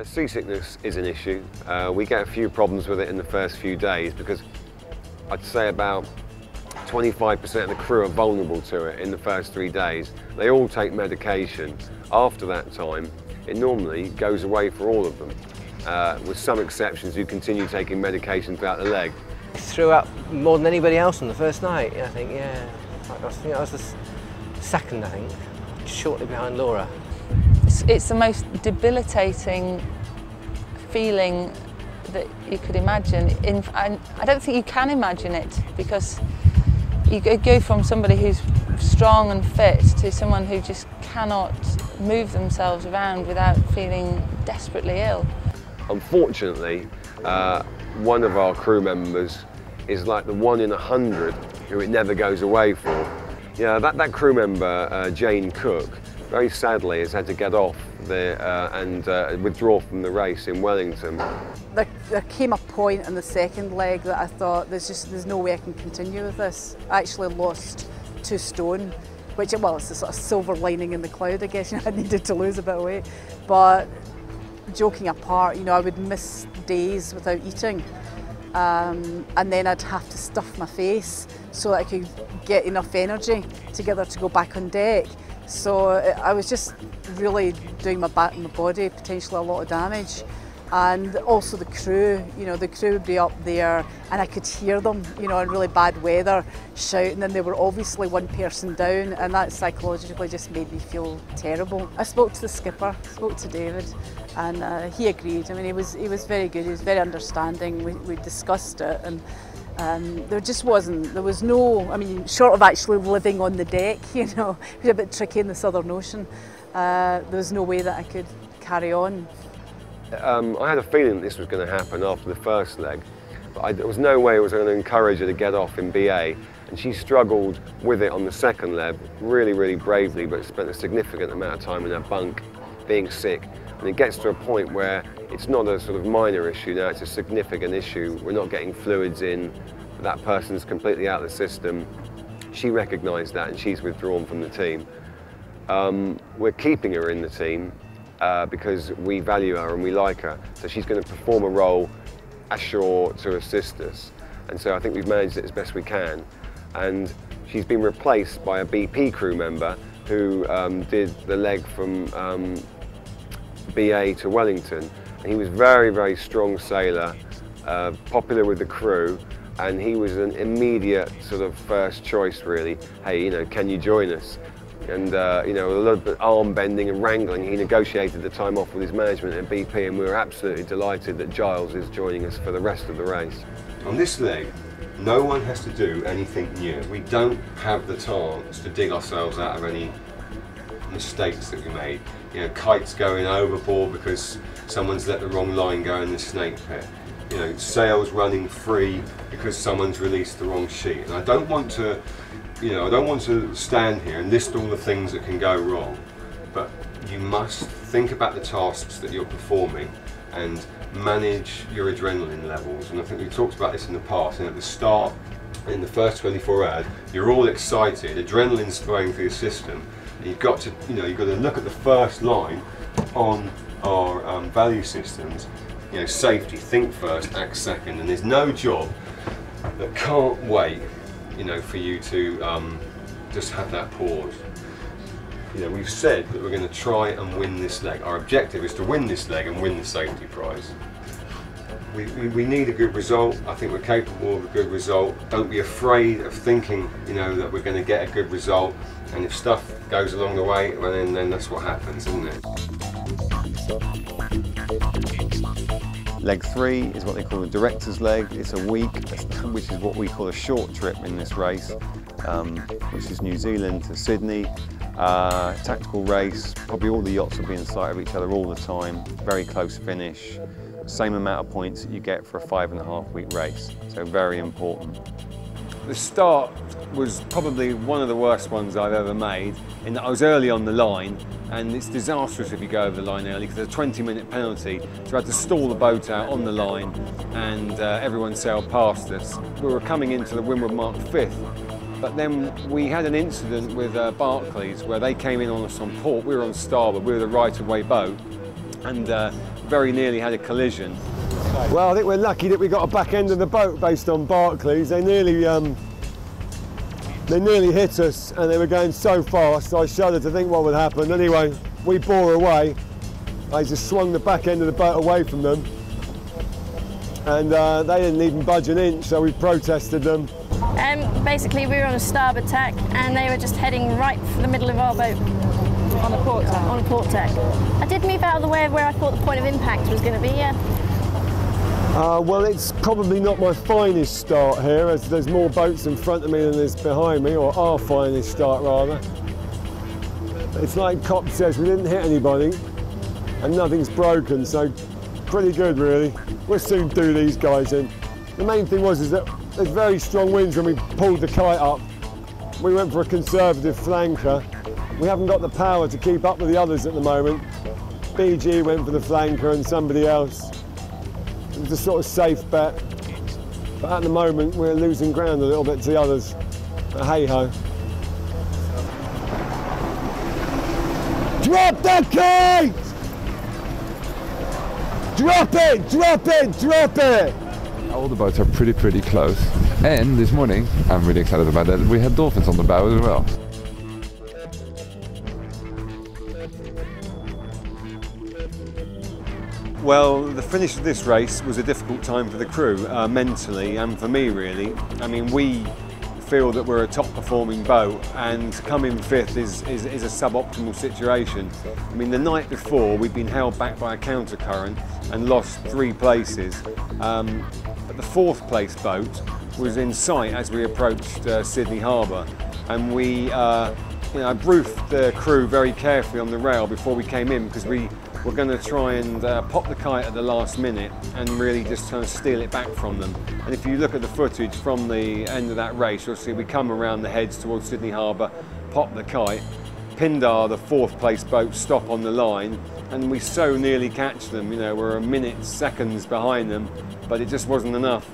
Seasickness is an issue. We get a few problems with it in the first few days because I'd say about 25% of the crew are vulnerable to it in the first 3 days. They all take medication. After that time, it normally goes away for all of them. With some exceptions, you continue taking medication throughout the leg. Threw up more than anybody else on the first night, I think, yeah. I think I was the second, I think, shortly behind Laura. It's the most debilitating feeling that you could imagine. I don't think you can imagine it, because you go from somebody who's strong and fit to someone who just cannot move themselves around without feeling desperately ill. Unfortunately, one of our crew members is like the 1 in 100 who it never goes away for. Yeah, that crew member, Jane Cook, very sadly has had to get off and withdraw from the race in Wellington. There came a point in the second leg that I thought there's no way I can continue with this. I actually lost 2 stone, which, well, it's a sort of silver lining in the cloud, I guess. I needed to lose a bit of weight. But joking apart, I would miss days without eating. And then I'd have to stuff my face so that I could get enough energy together to go back on deck. So I was just really doing my body potentially a lot of damage. And also the crew, the crew would be up there and I could hear them, in really bad weather shouting, and they were obviously one person down, and that psychologically just made me feel terrible. I spoke to the skipper, spoke to David, and he agreed. I mean, he was very good, he was very understanding. We discussed it, and there was no, I mean, short of actually living on the deck, it was a bit tricky in the Southern Ocean. There was no way that I could carry on. I had a feeling this was going to happen after the first leg, but there was no way I was going to encourage her to get off in BA, and she struggled with it on the second leg, really, really bravely, but spent a significant amount of time in her bunk, being sick. And it gets to a point where it's not a sort of minor issue now, it's a significant issue. We're not getting fluids in, that person's completely out of the system. She recognised that and she's withdrawn from the team. We're keeping her in the team because we value her and we like her. So she's going to perform a role ashore to assist us. And so I think we've managed it as best we can. And she's been replaced by a BP crew member who did the leg from BA to Wellington. And he was very, very strong sailor, popular with the crew, and he was an immediate sort of first choice really. Hey, can you join us? And a little bit arm bending and wrangling, he negotiated the time off with his management at BP, and we were absolutely delighted that Giles is joining us for the rest of the race. On this leg, no one has to do anything new. We don't have the chance to dig ourselves out of any mistakes that we made. Kites going overboard because someone's let the wrong line go in the snake pit. Sails running free because someone's released the wrong sheet. And I don't want to stand here and list all the things that can go wrong, but you must think about the tasks that you're performing and manage your adrenaline levels. And I think we've talked about this in the past, and at the start, in the first 24 hours, you're all excited, adrenaline's flowing through your system, and you've got to look at the first line on our value systems. Safety, think first, act second, and there's no job that can't wait for you to just have that pause. We've said that we're going to try and win this leg. Our objective is to win this leg and win the safety prize. We need a good result. I think we're capable of a good result. Don't be afraid of thinking, that we're going to get a good result. And if stuff goes along the way, well, then that's what happens, isn't it? Leg 3 is what they call the director's leg. It's a week, which is what we call a short trip in this race, which is New Zealand to Sydney. Tactical race, probably all the yachts will be in sight of each other all the time, very close finish, same amount of points that you get for a 5.5-week race, so very important. The start was probably one of the worst ones I've ever made, in that I was early on the line and it's disastrous if you go over the line early because there's a 20-minute penalty, so we had to stall the boat out on the line, and everyone sailed past us. We were coming into the Windward Mark 5th, but then we had an incident with Barclays where they came in on us on port. We were on starboard, we were the right-of-way boat, and very nearly had a collision. Well, I think we're lucky that we got a back end of the boat based on Barclays. They nearly hit us, and they were going so fast, I shuddered to think what would happen. Anyway, we bore away. I just swung the back end of the boat away from them, and they didn't even budge an inch, so we protested them. Basically, we were on a starboard tack, and they were just heading right for the middle of our boat. On a port tack? On a port tack. I did move out of the way of where I thought the point of impact was going to be, yeah. Well, it's probably not my finest start here, as there's more boats in front of me than there's behind me, or our finest start rather. It's like Cop says, we didn't hit anybody and nothing's broken, so pretty good really. We'll soon do these guys in. The main thing was that there's very strong winds when we pulled the kite up. We went for a conservative flanker. We haven't got the power to keep up with the others at the moment. BG went for the flanker and somebody else. It was a sort of safe bet, but at the moment we're losing ground a little bit to the others. But hey ho. Drop that kite! Drop it, drop it, drop it! All the boats are pretty close, and this morning, I'm really excited about that, we had dolphins on the bow as well. Well, the finish of this race was a difficult time for the crew, mentally, and for me really. I mean, we feel that we're a top performing boat, and coming 5th is a suboptimal situation. I mean, the night before we'd been held back by a counter current and lost 3 places, but the 4th place boat was in sight as we approached Sydney Harbour, and we briefed the crew very carefully on the rail before we came in, because we were going to try and pop the kite at the last minute and really just try and steal it back from them. And if you look at the footage from the end of that race, you'll see we come around the heads towards Sydney Harbour, pop the kite, Pindar, the 4th place boat, stop on the line, and we so nearly catch them. You know, we're a minute, seconds behind them, but it just wasn't enough.